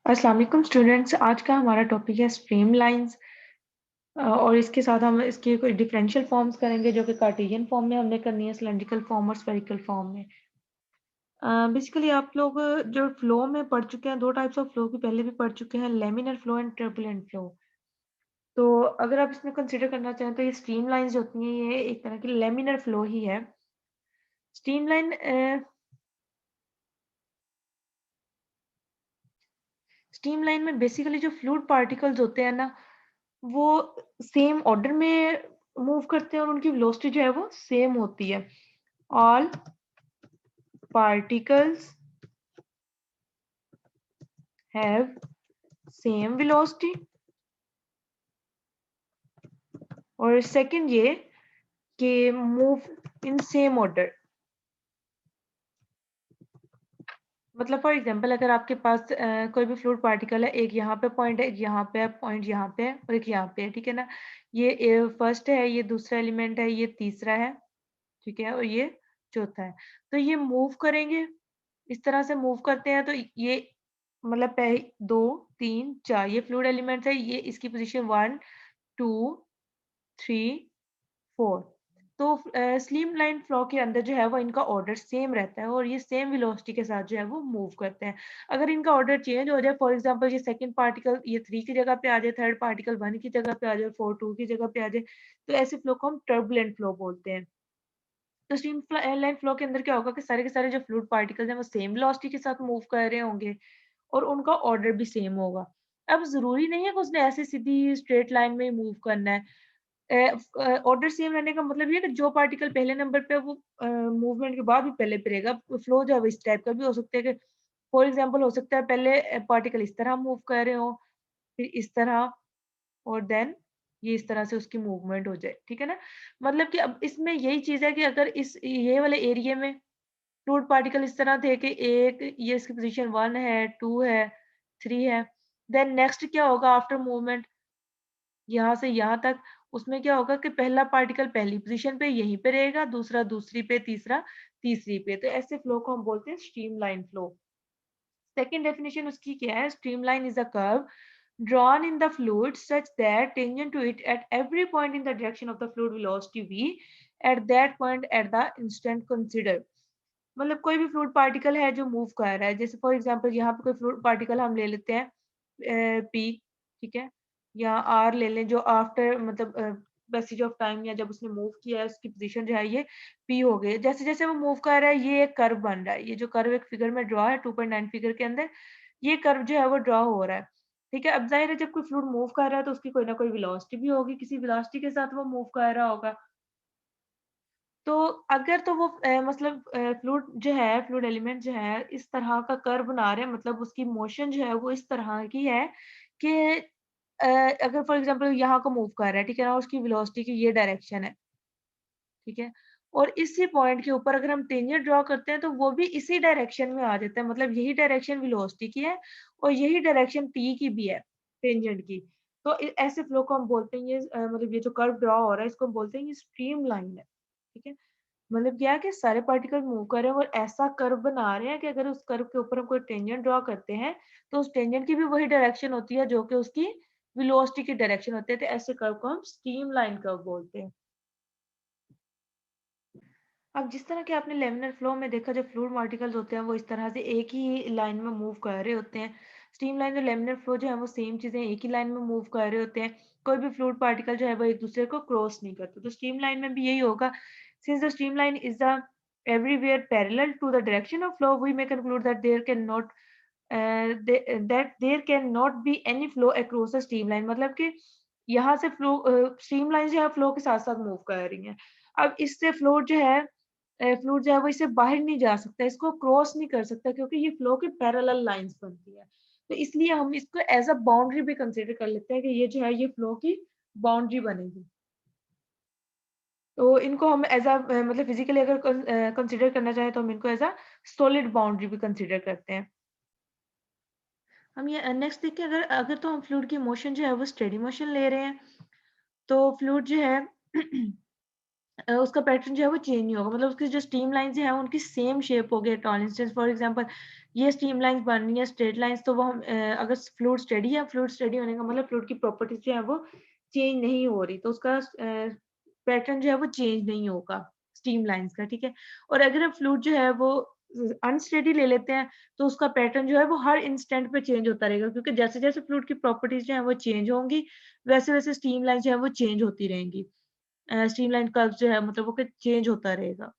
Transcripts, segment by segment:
अस्सलाम वालेकुम स्टूडेंट्स। आज का हमारा टॉपिक है स्ट्रीमलाइंस और इसके साथ हम इसके कोई डिफरेंशियल फॉर्म्स करेंगे जो कि कार्टेशियन फॉर्म में हमने करनी है, सिलेंड्रिकल फॉर्म और स्फेरिकल फॉर्म में। बेसिकली आप लोग जो फ्लो में पढ़ चुके हैं, दो टाइप्स ऑफ फ्लो की पहले भी पढ़ चुके हैं, laminar flow and turbulent flow. तो अगर आप इसमें कंसिडर करना चाहें तो ये स्ट्रीमलाइंस जो होती हैं ये एक तरह की लेमिनर फ्लो ही है। स्ट्रीमलाइन स्ट्रीमलाइन में बेसिकली जो फ्लूइड पार्टिकल्स होते हैं ना, वो सेम ऑर्डर में मूव करते हैं और उनकी वेलोसिटी जो है वो सेम होती है। All particles have same velocity. और सेकंड ये कि मूव इन सेम ऑर्डर। मतलब फॉर एग्जांपल अगर आपके पास कोई भी फ्लूइड पार्टिकल है, एक यहाँ पे पॉइंट है, एक यहाँ पे है, पॉइंट यहाँ पे है और एक यहाँ पे है, ठीक है ना। ये फर्स्ट है, ये दूसरा एलिमेंट है, ये तीसरा है, ठीक है, और ये चौथा है। तो ये मूव करेंगे, इस तरह से मूव करते हैं। तो ये मतलब दो तीन चार ये फ्लूइड एलिमेंट्स है, ये इसकी पोजीशन 1 2 3 4। तो स्लिम लाइन फ्लो के अंदर जो है वो इनका ऑर्डर सेम रहता है और ये सेम वेलोसिटी के साथ जो है वो मूव करते हैं। अगर इनका ऑर्डर चेंज हो जाए, फॉर एग्जांपल ये सेकंड पार्टिकल ये 3 की जगह पे आ जाए, थर्ड पार्टिकल 1 की जगह पे आ जाए, 4 2 की जगह पे आ जाए, तो ऐसे फ्लो को हम टर्बुलेंट फ्लो बोलते हैं। तो स्ट्रीम लाइन फ्लो के अंदर क्या होगा कि सारे के सारे जो फ्लूइड पार्टिकल्स हैं वो सेम वेलोसिटी के साथ मूव कर रहे होंगे और उनका ऑर्डर भी सेम होगा। अब ज़रूरी नहीं है कि उसने ऐसे सीधी स्ट्रेट लाइन में ही मूव करना है। ऑर्डर सेम रहने का मतलब ये है कि जो पार्टिकल पहले नंबर पे है वो मूवमेंट के बाद भी पहले पे रहेगा। फ्लो जो है वो इस टाइप का भी हो सकता है कि फॉर एग्जांपल हो सकता है पहले पार्टिकल इस तरह मूव कर रहे हो, फिर इस तरह और देन ये इस तरह से उसकी मूवमेंट हो जाए, ठीक है ना। मतलब कि अब इसमें यही चीज़ है कि अगर इस ये वाले एरिया में फ्लूइड पार्टिकल इस तरह थे कि एक ये इसकी पोजीशन 1 है, 2 है, 3 है, देन नेक्स्ट क्या होगा आफ्टर मूवमेंट यहाँ से यहाँ तक, उसमें क्या होगा कि पहला पार्टिकल पहली पोजीशन पे यहीं पे रहेगा, दूसरा दूसरी पे, तीसरा तीसरी पे। तो ऐसे फ्लो को हम बोलते हैं स्ट्रीमलाइन फ्लो। सेकंड डेफिनेशन उसकी क्या है? Streamline is a curve drawn in the fluid such that tangent to it at every point in the direction of the fluid velocity v at that point at the instant considered। मतलब कोई भी fluid particle है जो move कर रहा है, जैसे for example यहाँ पे कोई फ्लूइड पार्टिकल हम ले लेते हैं पी, ठीक है, या आर ले लें जो आफ्टर मतलब पैसेज ऑफ टाइम या जब उसने मूव किया है उसकी पोजीशन जो है ये पी हो गई। जैसे जैसे वो मूव कर रहा है ये एक कर्व बन रहा है, ये जो कर्व एक फिगर में ड्रॉ है 2.9 फिगर के अंदर, ये कर्व जो है वो ड्रॉ हो रहा है, ठीक है। अब जाहिर है जब कोई फ्लूइड मूव कर रहा है तो उसकी कोई ना कोई वेलोसिटी भी होगी, किसी वेलोसिटी के साथ वो मूव कर रहा होगा। तो अगर तो वो मतलब फ्लूइड जो है, फ्लूइड एलिमेंट जो है इस तरह का कर्व बना रहे हैं, मतलब उसकी मोशन जो है वो इस तरह की है कि अगर फॉर एग्जांपल यहाँ को मूव कर रहा है, ठीक है ना, उसकी वेलोसिटी की ये डायरेक्शन है, ठीक है, और इसी पॉइंट के ऊपर अगर हम टेंजेंट ड्रॉ करते हैं तो वो भी इसी डायरेक्शन में आ जाता है, मतलब यही डायरेक्शन वेलोसिटी की है और यही डायरेक्शन टी की भी है, टेंजेंट की। तो ऐसे फ्लो को हम बोलते हैं ये मतलब ये जो कर्व ड्रॉ हो रहा है इसको हम बोलते हैं ये स्ट्रीम लाइन है, ठीक है। मतलब क्या है कि सारे पार्टिकल मूव कर रहे हैं और ऐसा कर्व बना रहे हैं कि अगर उस कर्व के ऊपर हम कोई टेंजेंट ड्रॉ करते हैं तो उस टेंजेंट की भी वही डायरेक्शन होती है जो कि उसकी वेलोसिटी की डायरेक्शन होती है। तो ऐसे कर्व को हम स्ट्रीम लाइन कर्व बोलते हैं। अब जिस तरह के आपने लेमिनर फ्लो में देखा, जो फ्लूइड पार्टिकल्स होते हैं वो इस तरह से एक ही लाइन में मूव कर रहे होते हैं। स्ट्रीम लाइन और लेमिनर फ्लो जो है वो सेम चीजें एक ही लाइन में मूव कर रहे होते हैं। कोई भी फ्लूइड पार्टिकल जो है वो एक दूसरे को क्रॉस नहीं करते। तो स्ट्रीम लाइन में भी यही होगा। Since the stream line is the everywhere parallel to the direction of flow, we may conclude that there cannot be any flow across the streamline। मतलब कि यहाँ से फ्लो स्ट्रीमलाइन जो है फ्लो के साथ साथ मूव कर रही है। अब इससे फ्लो जो है फ्लूइड जो है वो इससे बाहर नहीं जा सकता, इसको क्रॉस नहीं कर सकता क्योंकि ये फ्लो की पैरेलल लाइंस बनती है। तो इसलिए हम इसको एज अ बाउंड्री भी कंसीडर कर लेते हैं कि ये जो है ये फ्लो की बाउंड्री बनेगी। तो इनको हम एज अ मतलब फिजिकली अगर कंसीडर करना चाहें तो हम इनको एज अ सॉलिड बाउंड्री भी कंसीडर करते हैं। हम ये नेक्स्ट देखिए, अगर अगर तो हम फ्लूइड की मोशन जो है वो स्टेडी मोशन ले रहे हैं तो फ्लूइड जो है उसका पैटर्न जो है वो चेंज नहीं होगा, मतलब उसकी जो स्ट्रीम लाइन्स हैं उनकी सेम शेप होगी at all instance. For example ये स्ट्रीम लाइन्स बन रही है स्ट्रेट लाइन्स, तो वो हम अगर फ्लूइड स्टेडी है, फ्लूइड स्टेडी होने का मतलब फ्लूइड की प्रॉपर्टीज जो है वो चेंज नहीं हो रही, तो उसका पैटर्न जो है वो चेंज नहीं होगा स्ट्रीम लाइन्स का, ठीक है। और अगर हम फ्लूइड जो है वो अनस्टेडी ले लेते हैं, तो उसका पैटर्न जो है वो हर इंस्टेंट पे चेंज होता रहेगा, क्योंकि जैसे जैसे फ्लूइड की प्रॉपर्टीज जो है वो चेंज होंगी, वैसे वैसे स्ट्रीम लाइन जो है वो चेंज होती रहेंगी। स्ट्रीमलाइन कर्व जो है मतलब वो चेंज होता रहेगा।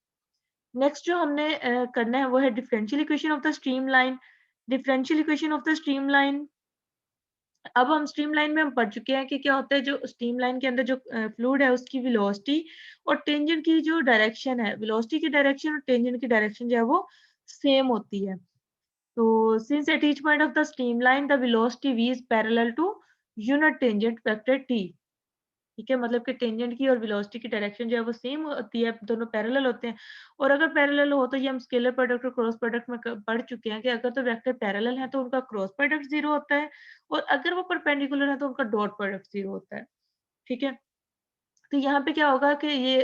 नेक्स्ट जो हमने करना है वो है differential equation of the streamline. Differential equation of the streamline, अब हम स्ट्रीमलाइन में हम पढ़ चुके हैं कि क्या होता है, जो स्ट्रीमलाइन के अंदर जो फ्लूइड है उसकी वेलोसिटी और टेंजेंट की जो डायरेक्शन है, वेलोसिटी की डायरेक्शन और टेंजेंट की डायरेक्शन जो है वो सेम होती है। तो since at each point of the streamline the velocity v is parallel to unit tangent vector t, ठीक है, मतलब कि टेंजेंट की और वेलोसिटी की डायरेक्शन जो है वो सेम होती है, दोनों पैरेलल होते हैं। और अगर पैरेलल हो तो ये हम स्केलर प्रोडक्ट और क्रॉस प्रोडक्ट में पढ़ चुके हैं कि अगर तो वेक्टर पैरेलल है तो उनका क्रॉस प्रोडक्ट 0 होता है, और अगर वो परपेंडिकुलर है तो उनका डॉट प्रोडक्ट 0 होता है, ठीक है। तो यहाँ पे क्या होगा कि ये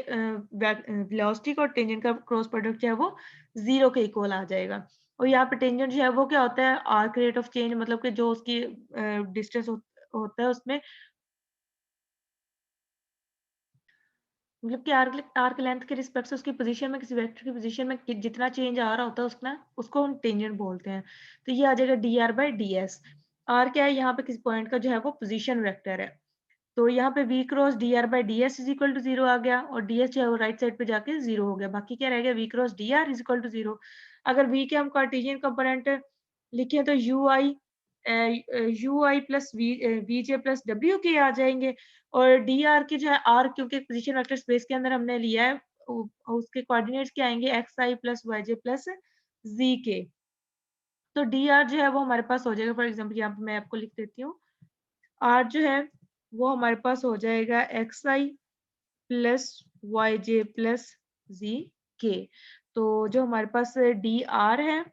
वेलोसिटी का और टेंजेंट का क्रॉस प्रोडक्ट जो है वो 0 के इक्वल आ जाएगा। और यहाँ पे टेंजेंट जो है वो क्या होता है, आर्क रेट ऑफ चेंज, मतलब कि जो उसकी डिस्टेंस होता है उसमें, मतलब कि आर्क लेंथ के रिस्पेक्ट से उसकी पोजीशन में, किसी वेक्टर की पोजीशन में जितना चेंज आ रहा होता है उसका, उसको हम टेंजेंट बोलते हैं। तो ये आ जाएगा dr बाई ds। r क्या है, यहाँ पे किसी पॉइंट का जो है वो पोजीशन वेक्टर है, तो यहाँ पे v cross dr by ds is equal to 0 आ गया, और ds जो है वो राइट साइड पे जाके 0 हो गया, बाकी क्या रह गया, v cross dr is equal to 0। अगर v के हम कार्टेशियन कंपोनेंट लिखें तो ui plus vj plus w के आ जाएंगे, और dr के जो है r, क्योंकि पोजीशन वेक्टर स्पेस के अंदर हमने लिया है, उसके कोऑर्डिनेट्स क्या आएंगे, xi plus yj plus z के। तो dr जो है वो हमारे पास हो जाएगा, फॉर एग्जांपल यहाँ पे मैं आपको लिख देती हूँ, r जो है वो हमारे पास हो जाएगा xi plus yj plus z के। तो जो हमारे पास dr है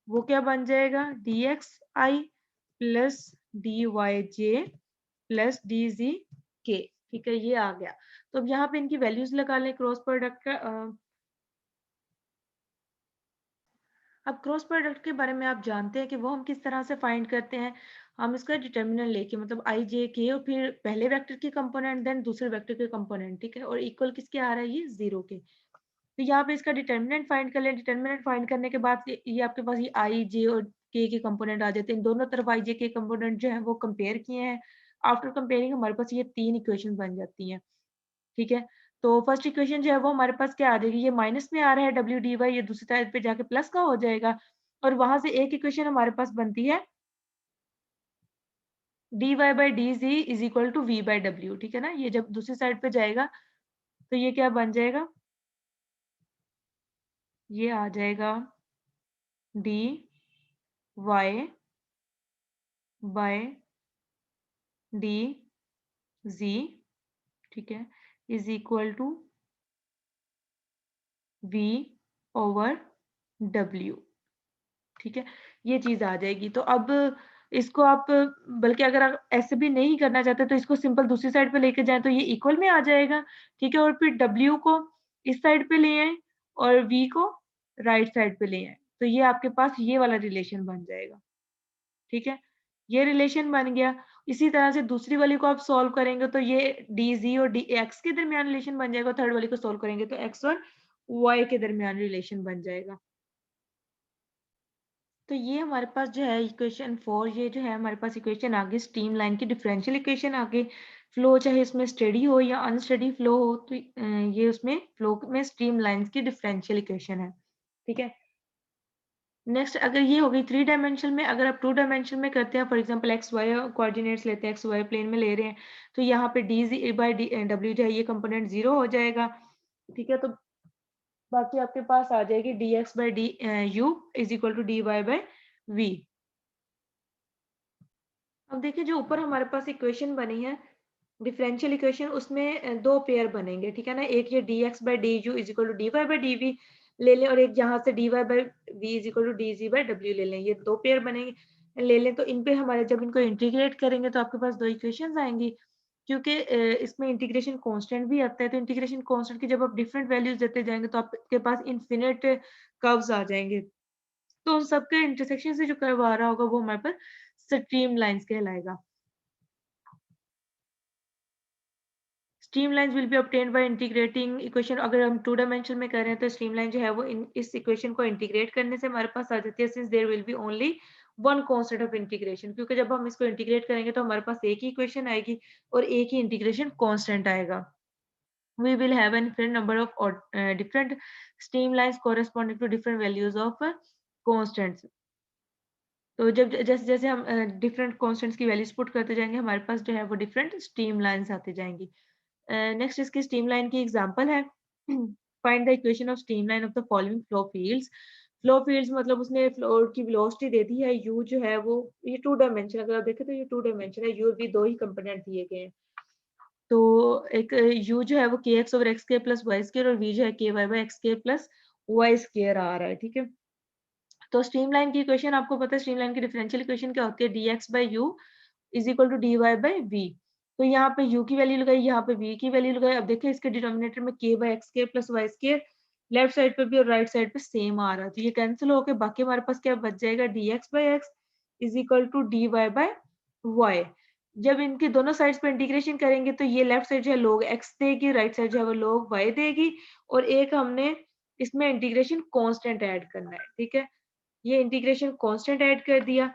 वो क्या बन जाएगा, dxi plus dyj plus dz के, ठीक है, ये आ गया। तो अब यहाँ पे इनकी वैल्यूज लगा लें क्रॉस प्रोडक्ट का। अब क्रॉस प्रोडक्ट के बारे में आप जानते हैं कि वो हम किस तरह से फाइंड करते हैं। हम इसका डिटर्मिनेंट लेके, मतलब i j k, और फिर पहले वेक्टर के कंपोनेंट देन दूसरे वेक्टर के कंपोनेंट, ठीक है, और इक्वल किसके आ रहा है, ये 0 के। तो यहाँ पे इसका डिटर्मिनेंट फाइंड कर लें। डिटर्मिनेंट फाइंड करने के बाद ये आपके पास ये i j और k के कंपोनेंट आ जाते हैं। इन दोनों तरफ i j के कंपोनेंट जो है वो कंपेयर किए हैं। आफ्टर कंपेयरिंग हमारे पास ये 3 इक्वेशन बन जाती हैं, ठीक है। तो फर्स्ट इक्वेशन जो है वो हमारे पास क्या आ जाएगी, ये माइनस में आ रहा है डब्ल्यू डी वाई, ये दूसरी साइड पे जाके प्लस का हो जाएगा, और वहां से एक इक्वेशन हमारे पास बनती है d y by d z is equal to v by डब्ल्यू, ठीक है ना। ये जब दूसरी साइड पे जाएगा तो ये क्या बन जाएगा, ये आ जाएगा d y by d z, ठीक है, is equal to v over डब्ल्यू, ठीक है, ये चीज आ जाएगी। तो अब इसको आप, बल्कि अगर आप ऐसे भी नहीं करना चाहते तो इसको सिंपल दूसरी साइड पे लेके जाएं तो ये इक्वल में आ जाएगा, ठीक है, और फिर W को इस साइड पे ले आए और V को राइट साइड पे ले आए, तो ये आपके पास ये वाला रिलेशन बन जाएगा, ठीक है, ये रिलेशन बन गया। इसी तरह से दूसरी वाली को आप सॉल्व करेंगे तो ये DZ और DX के दरमियान रिलेशन बन जाएगा, थर्ड वाली को सॉल्व करेंगे तो X और Y के दरमियान रिलेशन बन जाएगा। तो ये हमारे पास जो है इक्वेशन 4, ये जो है हमारे पास इक्वेशन आ गई स्ट्रीम लाइन की, डिफरेंशियल इक्वेशन आ गई। फ्लो चाहे इसमें स्टेडी हो या अनस्टेडी फ्लो हो, तो ये उसमें फ्लो में स्ट्रीम लाइंस की डिफरेंशियल इक्वेशन है, ठीक है। नेक्स्ट अगर ये हो गई 3 डायमेंशन में, अगर आप 2 डायमेंशन में करते हैं, for example x y coordinates लेते हैं, एक्स वाई प्लेन में ले रहे हैं, तो यहाँ पे D z by D W जो है ये कंपोनेंट 0 हो जाएगा, ठीक है। तो बाकी आपके पास आ जाएगी d x by d u is equal to d y by v. अब देखिए जो ऊपर हमारे पास इक्वेशन बनी है डिफरेंशियल इक्वेशन, उसमें दो पेयर बनेंगे, ठीक है ना। एक ये d x by d u is equal to d y by d v ले लें, और एक यहाँ से d y by v is equal to d z by डब्ल्यू ले लें, ये दो पेयर बनेंगे ले लें। तो इन पे हमारे जब इनको इंटीग्रेट करेंगे तो आपके पास दो इक्वेशंस आएंगी। क्योंकि इसमें इंटीग्रेशन कांस्टेंट भी आता है, तो इंटीग्रेशन कांस्टेंट की जब आप डिफरेंट वैल्यूज देते जाएंगे तो आपके पास इनफिनिट कर्व्स आ जाएंगे। तो उन सबके इंटरसेक्शन से जो कर्व आ रहा होगा वो हमारे पास स्ट्रीम लाइंस कहलाएगा। Streamlines will be obtained by integrating equation. अगर हम टू डायमेंशन में कर रहे हैं तो स्ट्रीमलाइन जो है वो इस इक्वेशन को इंटीग्रेट करने से हमारे पास आ जाती है, since there will be only one constant of integration, क्योंकि जब हम इसको इंटीग्रेट करेंगे तो हमारे पास एक ही इक्वेशन आएगी और एक ही इंटीग्रेशन कांस्टेंट आएगा। We will have a different number of different streamlines corresponding to different values of constants. तो जब जैसे जैसे हम डिफरेंट कांस्टेंट्स की वैल्यूज पुट करते जाएंगे हमारे पास जो है वो डिफरेंट स्ट्रीम लाइन्स आती जाएंगी। नेक्स्ट इसकी स्ट्रीम लाइन की एग्जांपल है। Find the equation of stream line of the following flow fields. Flow fields मतलब उसने फ्लो की वेलोसिटी दे दी है, यू जो है वो ये टू डायमेंशन, अगर आप देखें तो ये टू डायमेंशन है, यू भी दो ही कंपोनेंट दिए गए हैं। तो एक u जो है वो के एक्स ओवर एक्स के प्लस वाई स्केयर और v जो है के वाई बाई एक्स के प्लस वाई स्केयर आ रहा है, ठीक है। तो स्ट्रीमलाइन की इक्वेशन आपको पता है, स्ट्रीमलाइन की डिफरेंशियल इक्वेशन क्या होती है, dx by u is equal to dy by v। तो यहाँ पे u की वैल्यू लगाई, यहाँ पे v की वैल्यू लगाई। अब देखिए इसके डिनोमिनेटर में k बाई एक्स के plus y square left side पे भी और राइट साइड पे सेम आ रहा है, तो ये कैंसिल होकर बाकी हमारे पास क्या बच जाएगा, dx by x is equal to dy by y. जब इनकी दोनों साइड्स पे इंटीग्रेशन करेंगे तो ये लेफ्ट साइड जो है log x देगी, राइट साइड जो है वो log y देगी, और एक हमने इसमें इंटीग्रेशन कांस्टेंट ऐड करना है, ठीक है। ये इंटीग्रेशन कांस्टेंट ऐड कर दिया।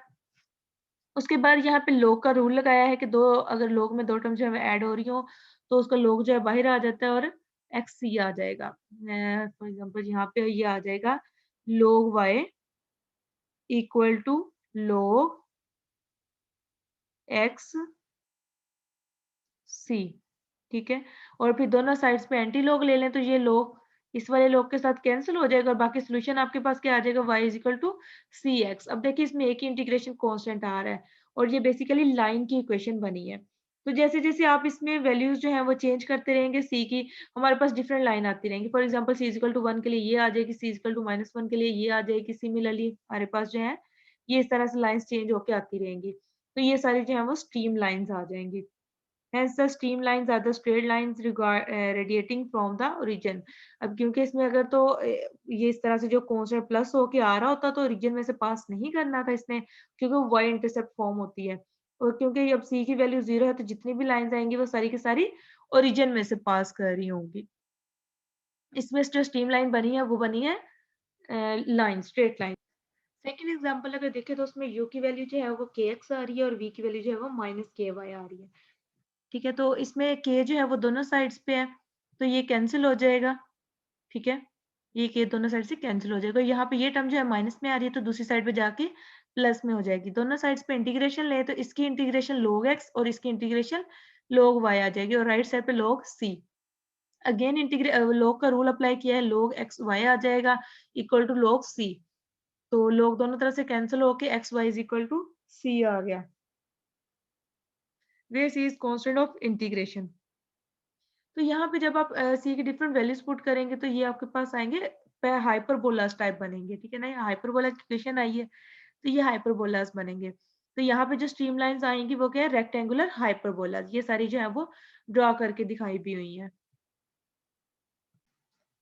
उसके बाद यहाँ पे log का रूल लगाया है कि दो अगर log में दो टर्म जो है ऐड हो रही हो तो उसका log जो है बाहर आ जाता है और xc आ जाएगा। फॉर एग्जांपल यहाँ पे ये आ जाएगा log y equal to log x c, ठीक है। और फिर दोनों साइड्स पे एंटी लॉग ले लें तो ये लॉग इस वाले लॉग के साथ कैंसिल हो जाएगा और बाकी सॉल्यूशन आपके पास क्या आ जाएगा, y is equal to c x. अब देखिए इसमें एक ही इंटीग्रेशन कांस्टेंट आ रहा है और ये बेसिकली लाइन की इक्वेशन बनी है। तो जैसे जैसे आप इसमें वैल्यूज जो है वो चेंज करते रहेंगे सी की, हमारे पास डिफरेंट लाइन आती रहेंगी। For example c is equal to 1 के लिए ये आ जाएगी, सी इज इक्वल टू -1 के लिए ये आ जाएगी। सिमिलरली हमारे पास जो है ये इस तरह से लाइन्स चेंज होके आती रहेंगी, तो ये सारी जो है वो स्ट्रीम लाइन्स आ जाएंगी। Hence the streamlines are the straight lines radiating from the origin। अब क्योंकि इसमें अगर तो ये इस तरह से जो कांस्टेंट प्लस होके आ रहा होता तो ओरिजिन में से पास नहीं करना था इसने, क्योंकि वो y इंटरसेप्ट फॉर्म होती है। और क्योंकि अब c की वैल्यू 0 है तो जितनी भी लाइंस आएंगी वो सारी की सारी ओरिजिन में से पास कर रही होंगी। इसमें जो स्ट्रीम लाइन बनी है वो बनी है line, straight line. Second example अगर देखें तो उसमें u की वैल्यू जो है वो kx आ रही है और v की वैल्यू जो है वो -ky आ रही है, ठीक है। तो इसमें k जो है वो दोनों साइड्स पे है तो ये कैंसिल हो जाएगा, ठीक है। ये k दोनों साइड से कैंसिल हो जाएगा। यहाँ पे ये टर्म जो है माइनस में आ रही है तो दूसरी साइड पे जाके प्लस में हो जाएगी। दोनों साइड्स पे इंटीग्रेशन ले तो इसकी इंटीग्रेशन log x और इसकी इंटीग्रेशन log y आ जाएगी और राइट साइड पे log c। अगेन log का रूल अप्लाई किया है, log x y आ जाएगा इक्वल टू log c। तो log दोनों तरफ से कैंसिल होके x y is equal to c आ गया। This is constant of integration। तो यहाँ पे जब आप सी की डिफरेंट वैल्यूज पुट करेंगे तो ये आपके पास आएंगे हाइपरबोलास टाइप बनेंगे, ठीक है ना। हाइपरबोला की इक्वेशन आई है तो ये हाइपरबोलास बनेंगे। तो यहाँ पे जो स्ट्रीमलाइंस आएंगी वो क्या है, रेक्टेंगुलर हाइपरबोलास। ये सारी जो है वो ड्रॉ करके दिखाई भी हुई है।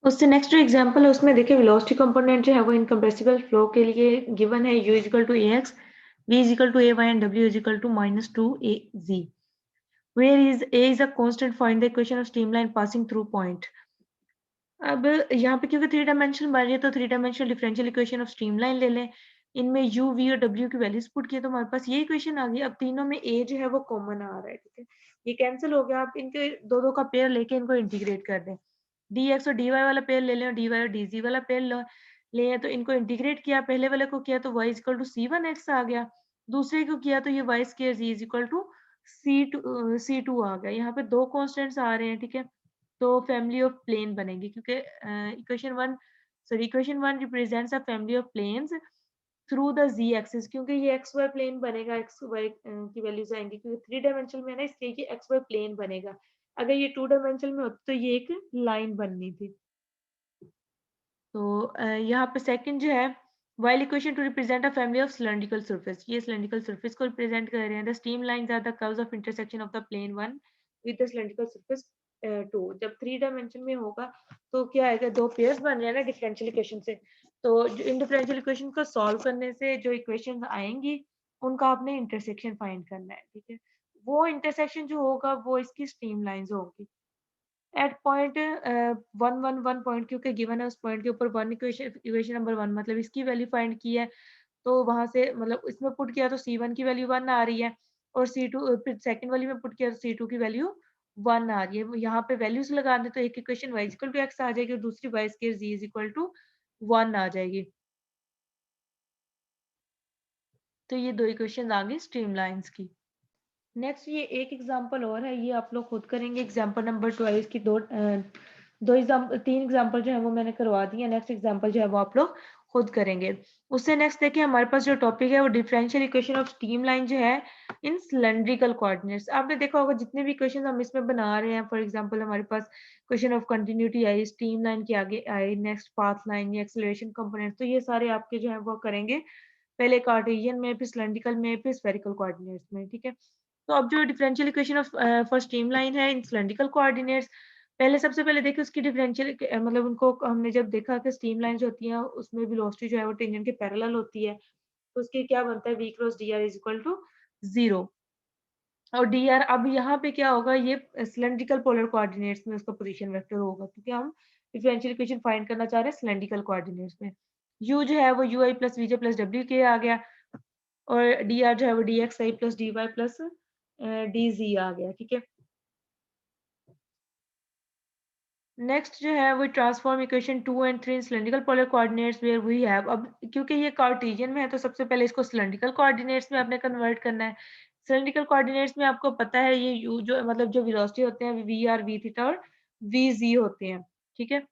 उससे नेक्स्ट जो एग्जांपल है उसमें देखिए वेलोसिटी कंपोनेंट जो है वो इनकम्प्रेसिबल फ्लो के लिए गिवन है, u equal to ax, v is equal to ay and w is equal to -2az। Where is a is a constant, find the equation of streamline passing through point। अब यहाँ पे क्योंकि three dimension बन रही है तो three dimensional differential equation of streamline ले लें। इनमें u v और w की वैल्यूज पुट किए तो हमारे पास ये इक्वेशन आ गई। अब तीनों में a जो है वो कॉमन आ रहा है, ठीक है। ये कैंसिल हो गया। आप इनके दो दो का पेयर लेके इनको इंटीग्रेट कर दें। dx और dy वाला पेयर ले लें और dy और dz वाला पेयर ले तो इनको इंटीग्रेट किया। पहले वाले को किया तो y इक्वल टू c1x आ गया, दूसरे को किया तो ये y square z is equal to c2 आ गया। यहाँ पे दो कॉन्स्टेंट्स आ रहे हैं, ठीक है। तो फैमिली ऑफ प्लेन बनेगी क्योंकि equation one represents a family of planes through the z axis, क्योंकि ये एक्स वाई प्लेन बनेगा। एक्स वाई की वैल्यूज आएंगी क्योंकि थ्री डायमेंशन में है ना, इसलिए ये एक्स वाई प्लेन बनेगा। अगर ये टू डायमेंशन में होता तो ये एक लाइन बननी थी। तो यहाँ पे सेकंड जो है, while equation to represent a family of cylindrical surface, ये cylindrical surface को रिप्रेजेंट कर रहे हैं। The streamlines are the curves of intersection of the plane 1 with the cylindrical surface 2। जब 3 डायमेंशन में होगा तो क्या आएगा, 2 पेयर्स बन रहे हैं ना डिफरेंशियल इक्वेशन से। तो जो इन डिफरेंशियल इक्वेशन को सॉल्व करने से जो इक्वेशंस आएंगी उनका आपने इंटरसेक्शन फाइंड करना है, ठीक है। वो इंटरसेक्शन जो होगा वो इसकी स्ट्रीम लाइंस होगी। एट पॉइंट 1 पॉइंट क्योंकि गिवन है, उस पॉइंट के ऊपर 1 इक्वेशन नंबर 1 मतलब इसकी वैल्यू फाइंड की है, तो वहां से मतलब इसमें पुट किया तो C1 की वैल्यू 1 आ रही है, और C2 फिर सेकंड वाली में पुट किया तो C2 की वैल्यू 1 आ रही है। वो यहाँ पे वैल्यूज लगा दे तो एक equation y equal to x आ जाएगी और दूसरी y square z is equal to 1 आ जाएगी। तो ये दो इक्वेशन आ गई स्ट्रीमलाइंस की। नेक्स्ट ये एक एग्जांपल और है, ये आप लोग खुद करेंगे। एग्जांपल नंबर 12 की तीन एग्जांपल जो है वो मैंने करवा दी है। नेक्स्ट एग्जांपल जो है वो आप लोग खुद करेंगे। उससे नेक्स्ट देखिए हमारे पास जो टॉपिक है वो डिफरेंशियल इक्वेशन ऑफ स्ट्रीमलाइन जो है इन सिलेंड्रिकल कोऑर्डिनेट्स। आपने देखा होगा जितने भी इक्वेशन हम इसमें बना रहे हैं, फॉर एग्जांपल हमारे पास क्वेश्चन ऑफ कंटिन्यूटी आई, स्ट्रीमलाइन के आगे आई, नेक्स्ट पाथ लाइन या एक्सेलरेशन कंपोनेंट, तो ये सारे आपके जो है वो करेंगे पहले कार्टेशियन में, फिर सिलेंड्रिकल में, फिर स्फेरिकल कोऑर्डिनेट्स में, ठीक है। तो अब जो differential equation of for streamline है इन सिलेंड्रिकल कोऑर्डिनेट्स, पहले सबसे पहले देखिए उसकी डिफरेंशियल मतलब उनको हमने जब देखा कि स्ट्रीमलाइंस होती हैं उसमें वेलोसिटी जो है वो टेंजेंट के पैरेलल होती है, तो उसके क्या बनता है, v cross D r is equal to 0। और डी आर अब यहाँ पे क्या होगा, ये सिलेंड्रिकल पोलर कोऑर्डिनेट्स में उसका पोजीशन वेक्टर होगा, क्योंकि हम डिफरेंशियल इक्वेशन फाइंड करना चाह रहे हैं सिलेंड्रिकल कोऑर्डिनेट्स में। u जो है वो ui plus vj plus w के आ गया, और dr जो है वो dxi plus dy plus dz आ गया, ठीक है। नेक्स्ट जो है वो transform equation 2 and 3 cylindrical polar coordinates where we have. अब क्योंकि ये कार्टेशियन में है तो सबसे पहले इसको सिलेंड्रिकल कोऑर्डिनेट्स में आपने कन्वर्ट करना है। सिलेंड्रिकल कोऑर्डिनेट्स में आपको पता है ये यू जो मतलब जो वेलोसिटी होते हैं वी आर, वी थीटा और वी जी होते हैं, ठीक है।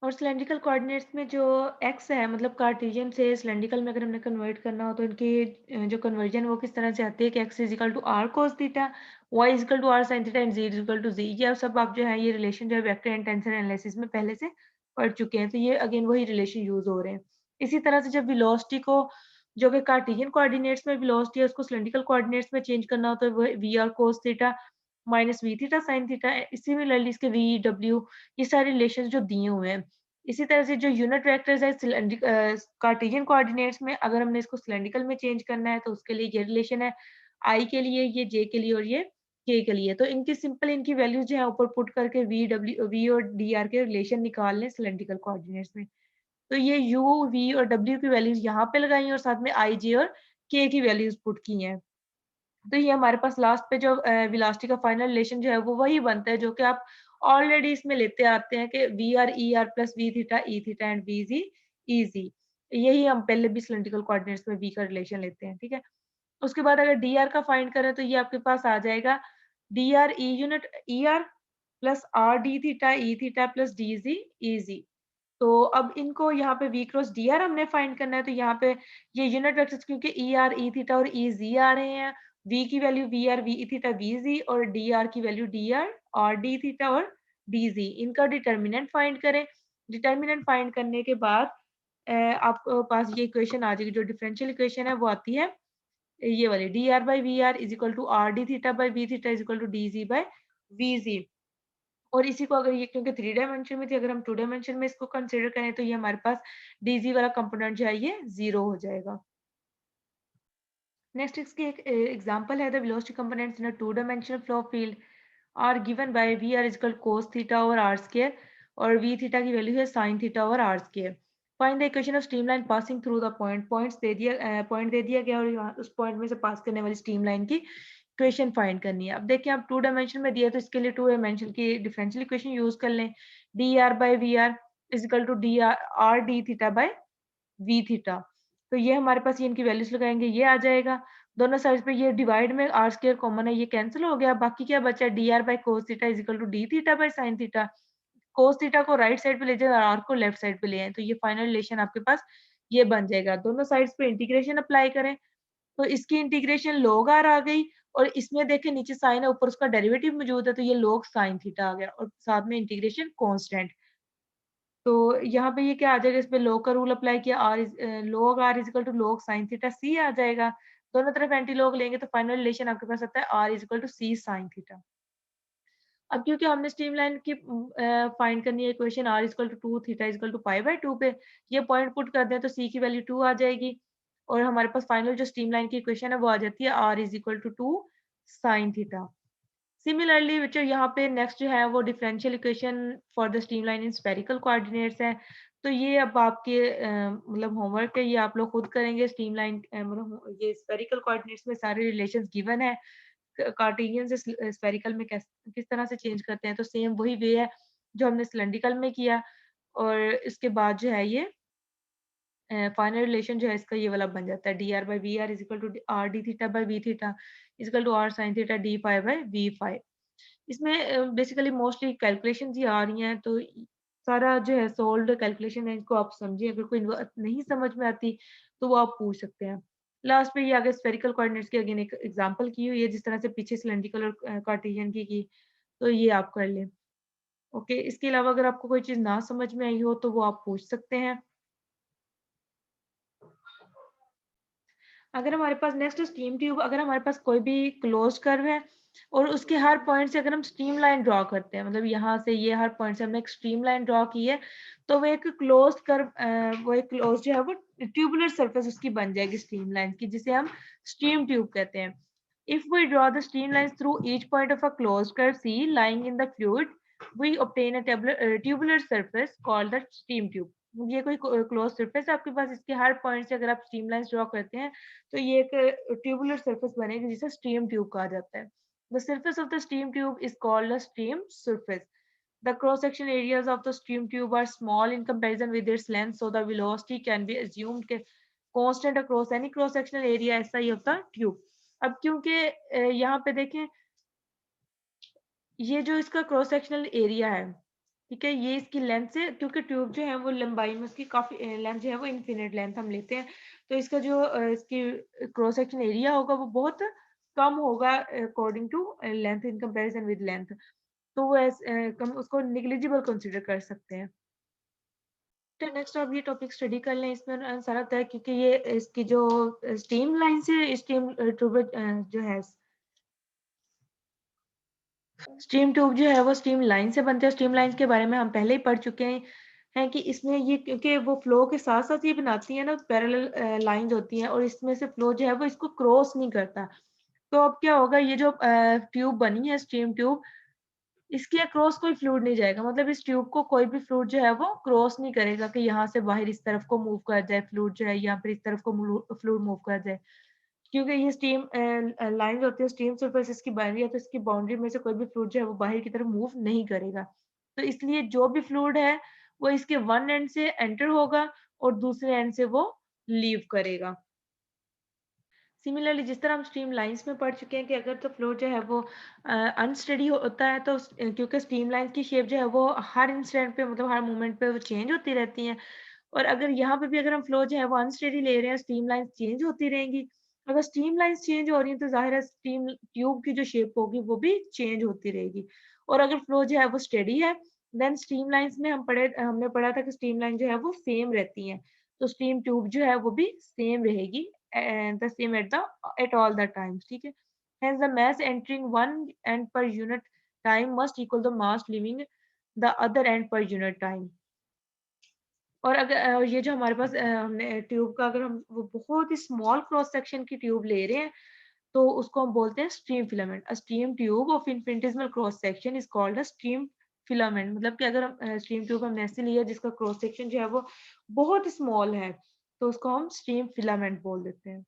और सिलेंड्रिकल कोऑर्डिनेट्स में जो एक्स है मतलब कार्टेशियन से सिलेंड्रिकल में अगर हमने कन्वर्ट करना हो तो इनकी जो कन्वर्जन वो किस तरह से आती है कि x is equal to r cos theta, y is equal to r sign theta and z is equal to z. ये अब सब आप जो है ये रिलेशन जो है वेक्टर एंड टेंसर एनालिसिस में पहले से पढ़ चुके हैं, तो ये अगेन वही रिलेशन यूज हो रहे हैं। इसी तरह से जब वेलोसिटी को जो कि कार्टेशियन कोऑर्डिनेट्स में वेलोसिटी है उसको सिलेंड्रिकल कोऑर्डिनेट्स में चेंज करना होता है, वो v r cos theta minus v theta sine theta. Similarly इसके वी डब्ल्यू ये सारे रिलेशन जो दिए हुए हैं। इसी तरह से जो यूनिट वेक्टर्स है कार्टेशियन कोऑर्डिनेट्स में अगर हमने इसको सिलेंड्रिकल में चेंज करना है तो उसके लिए ये रिलेशन है आई के लिए, ये जे के लिए और ये के के लिए। तो इनकी सिंपल इनकी वैल्यूज जो है ऊपर पुट करके वी और डी आर के रिलेशन निकाल लें सिलेंड्रिकल कोऑर्डिनेट्स में। तो ये यू वी और डब्ल्यू की वैल्यूज यहाँ पे लगाई और साथ में आई जे और के की वैल्यूज पुट की हैं। तो ये हमारे पास लास्ट पे जो वेलोसिटी का फाइनल रिलेशन जो है वो वही बनता है जो कि आप ऑलरेडी इसमें लेते आते हैं कि v r e are plus v theta E theta and v z E z. यही हम पहले भी सिलेंड्रिकल कोऑर्डिनेट्स में वी का रिलेशन लेते हैं, ठीक है। उसके बाद अगर डी आर का फाइंड करें तो ये आपके पास आ जाएगा D R E unit E are plus R D theta E theta plus D G E G. तो अब इनको यहाँ पे v क्रॉस डी आर हमने फाइंड करना है, तो यहाँ पे ये यूनिट वेक्टर्स क्योंकि ई आर ई थीटा और ई जी आ रहे हैं, v की value v r v theta v z और डी आर की value d r D theta और डी जी। इनका डिटर्मिनेंट फाइंड करें। डिटर्मिनेंट फाइंड करने के बाद आपके पास ये इक्वेशन आ जाएगी, जो डिफरेंशियल इक्वेशन है वो आती है ये वाली d r by v r is equal to r D theta by v theta is equal to d z by v z. और इसी को अगर ये क्योंकि 3 डायमेंशन में थी, अगर हम 2 डायमेंशन में इसको कंसीडर करें तो ये हमारे पास डीजी वाला कंपोनेंट जो है ये 0 हो जाएगा। नेक्स्ट इसकी एक एग्जांपल है the velocity components in a 2 dimensional flow field are given by v r equal cos theta over r square और वी थीटा की वैल्यू है sin theta over r square. Find the equation of streamline passing through the point दे दिया गया और यहाँ उस point में से पास करने वाली स्ट्रीमलाइन की इक्वेशन फाइंड करनी है। अब देखिए आप 2 डायमेंशन में दिया तो इसके लिए 2 डायमेंशन की डिफरेंशियल इक्वेशन यूज कर लें। D r by v r is equal to d r D theta by v theta. तो ये हमारे पास ये इनकी वैल्यूज लगाएंगे ये आ जाएगा। दोनों साइड पे ये डिवाइड में आर स्क्वायर कॉमन है, ये कैंसिल हो गया। बाकी क्या बचा, d r by cos theta is equal to d theta by sine theta. Cos theta को राइट साइड पे ले जाए और आर को लेफ्ट साइड पे ले आए, तो ये फाइनल रिलेशन आपके पास ये बन जाएगा। दोनों साइड्स पे इंटीग्रेशन अप्लाई करें तो इसकी इंटीग्रेशन log r आ गई, और इसमें देखें नीचे साइन है ऊपर उसका डेरिवेटिव मौजूद है तो ये log साइन थीटा आ गया और साथ में इंटीग्रेशन कांस्टेंट। तो यहाँ पे ये क्या आ जाएगा, इस पे log का रूल अप्लाई किया, r is log r is equal to log sine theta c आ जाएगा। दोनों तरफ एंटी लॉग लेंगे तो फाइनल रिलेशन आपके पास आता है r is equal to c sin theta. अब क्योंकि हमने स्ट्रीमलाइन की फाइंड करनी है equation r is equal to 2 theta is equal to pi by 2 पे, ये पॉइंट पुट कर दें तो c की वैल्यू 2 आ जाएगी और हमारे पास फाइनल जो स्ट्रीमलाइन की इक्वेशन है वो आ जाती है r is equal to 2 sin theta. Similarly जो यहाँ पे नेक्स्ट जो है वो differential equation for the streamline in spherical coordinates है। तो ये अब आपके मतलब होमवर्क है, ये आप लोग खुद करेंगे। स्ट्रीमलाइन मतलब ये स्फेरिकल कोऑर्डिनेट्स में सारे रिलेशंस गिवन है। कार्टेशियन से स्फेरिकल में किस तरह से चेंज करते हैं, तो सेम वही वे है जो हमने सिलिंड्रिकल में किया और इसके बाद जो है ये फाइनल रिलेशन जो है इसका ये वाला बन जाता है d r by v r is equal to r D theta by v theta is equal to r sign theta d phi by v phi. इसमें बेसिकली मोस्टली कैलकुलेशंस ही आ रही हैं, तो सारा जो है सोल्व्ड कैलकुलेशन है, इसको आप समझिए। अगर कोई नहीं समझ में आती तो वो आप पूछ सकते हैं। लास्ट पे ये आगे स्फेरिकल कोऑर्डिनेट्स की अगेन एक एग्जांपल की हुई है, जिस तरह से पीछे सिलिंड्रिकल और कार्टेशियन की, तो ये आप कर लें। ओके, इसके अलावा अगर आपको कोई चीज़ ना समझ में आई हो तो वो आप पूछ सकते हैं। अगर हमारे पास नेक्स्ट स्टीम ट्यूब, अगर हमारे पास कोई भी क्लोज कर्व है और उसके हर पॉइंट से अगर हम स्ट्रीम लाइन ड्रॉ करते हैं, मतलब यहाँ से ये हर पॉइंट से हमने एक स्ट्रीम लाइन ड्रॉ की है, तो वो एक क्लोज कर्व वो एक क्लोज जो है वो ट्यूबुलर सरफेस उसकी बन जाएगी स्ट्रीम लाइन की, जिसे हम स्ट्रीम ट्यूब कहते हैं। If we draw the stream line through each point of a close curve C lying in the fluid, we obtain a tubular surface called the steam tube. ये कोई close surface है आपके पास, इसके हर point से अगर आप स्ट्रीम लाइंस ड्रॉ करते हैं तो ये एक ट्यूबुलर सरफेस बनेगी जिसे स्ट्रीम ट्यूब कहा जाता है। The surface of the steam tube is called a steam surface. The cross-section areas of the steam tube are small in comparison with its length, so the velocity can be assumed constant across any cross-sectional area। ऐसा ही होता है tube. अब क्योंकि यहाँ पे देखें, ये जो इसका क्रॉस सेक्शनल एरिया है, ठीक है, ये इसकी लेंथ से, क्योंकि ट्यूब जो है वो लंबाई में उसकी काफी लेंथ जो है वो इनफिनिट लेंथ हम लेते हैं, तो इसका जो इसकी क्रॉस सेक्शन एरिया होगा वो बहुत कम होगा according to length in comparison with length, तो वो कम उसको निग्लिजिबल कंसीडर कर सकते हैं। तो नेक्स्ट आप ये टॉपिक स्टडी कर लें, इसमें सारा होता है क्योंकि ये इसकी जो स्टीम लाइन से स्टीम ट्यूब जो है स्टीम ट्यूब जो है वो स्टीम लाइन से बनते हैं। स्टीम लाइन के बारे में हम पहले ही पढ़ चुके हैं कि इसमें ये क्योंकि वो फ्लो के साथ-साथ ये बनाती है ना, पैरेलल लाइन्स होती हैं और इसमें से फ्लो जो है वो इसको क्रॉस नहीं करता। तो अब क्या होगा, ये जो ट्यूब बनी है स्टीम ट्यूब, इसके अक्रॉस कोई फ्लूइड नहीं जाएगा, मतलब इस ट्यूब को कोई भी फ्लूइड जो है वो क्रॉस नहीं करेगा कि यहाँ से बाहर इस तरफ को मूव कर जाए फ्लूइड जो है, या फिर इस तरफ को फ्लूइड मूव कर जाए। क्योंकि ये स्टीम लाइन होती है स्टीम सरफेस की बाउंड्री है, तो इसकी बाउंड्री में से कोई भी फ्लूइड जो है वो बाहर की तरफ मूव नहीं करेगा। तो इसलिए जो भी फ्लूइड है वो इसके वन एंड से एंटर होगा और दूसरे एंड से वो लीव करेगा। सिमिलरली जिस तरह हम स्ट्रीम लाइंस में पढ़ चुके हैं कि अगर तो फ्लो जो है वो अनस्टेडी होता है, तो क्योंकि स्ट्रीम लाइंस की शेप जो है वो हर इंस्टेंट पे, मतलब हर मोमेंट पे वो चेंज होती रहती हैं। और अगर यहाँ पे भी अगर हम फ्लो जो है वो अनस्टेडी ले रहे हैं, स्ट्रीम लाइंस चेंज होती रहेंगी। अगर स्ट्रीम लाइंस चेंज हो रही हैं तो ज़ाहिर है स्ट्रीम ट्यूब की जो शेप होगी वो भी चेंज होती रहेगी। और अगर फ्लो जो है वो स्टेडी है, देन स्ट्रीम लाइंस में हमने पढ़ा था कि स्ट्रीम लाइन जो है वो सेम रहती हैं। तो स्ट्रीम ट्यूब जो है वो भी सेम रहेगी and the same at all the times, ठीक है। Hence the mass entering one end per unit time must equal the mass leaving the other end per unit time। और अगर ये जो हमारे पास हमने ट्यूब का, अगर हम वो बहुत ही स्मॉल क्रॉस सेक्शन की ट्यूब ले रहे हैं तो उसको हम बोलते हैं stream filament. A stream tube of infinitesimal cross section is called a stream filament. मतलब कि अगर हम स्ट्रीम ट्यूब हमने ऐसे लिया जिसका क्रॉस सेक्शन जो है वो बहुत स्मॉल है, तो उसको हम स्ट्रीम फिलामेंट बोल देते हैं।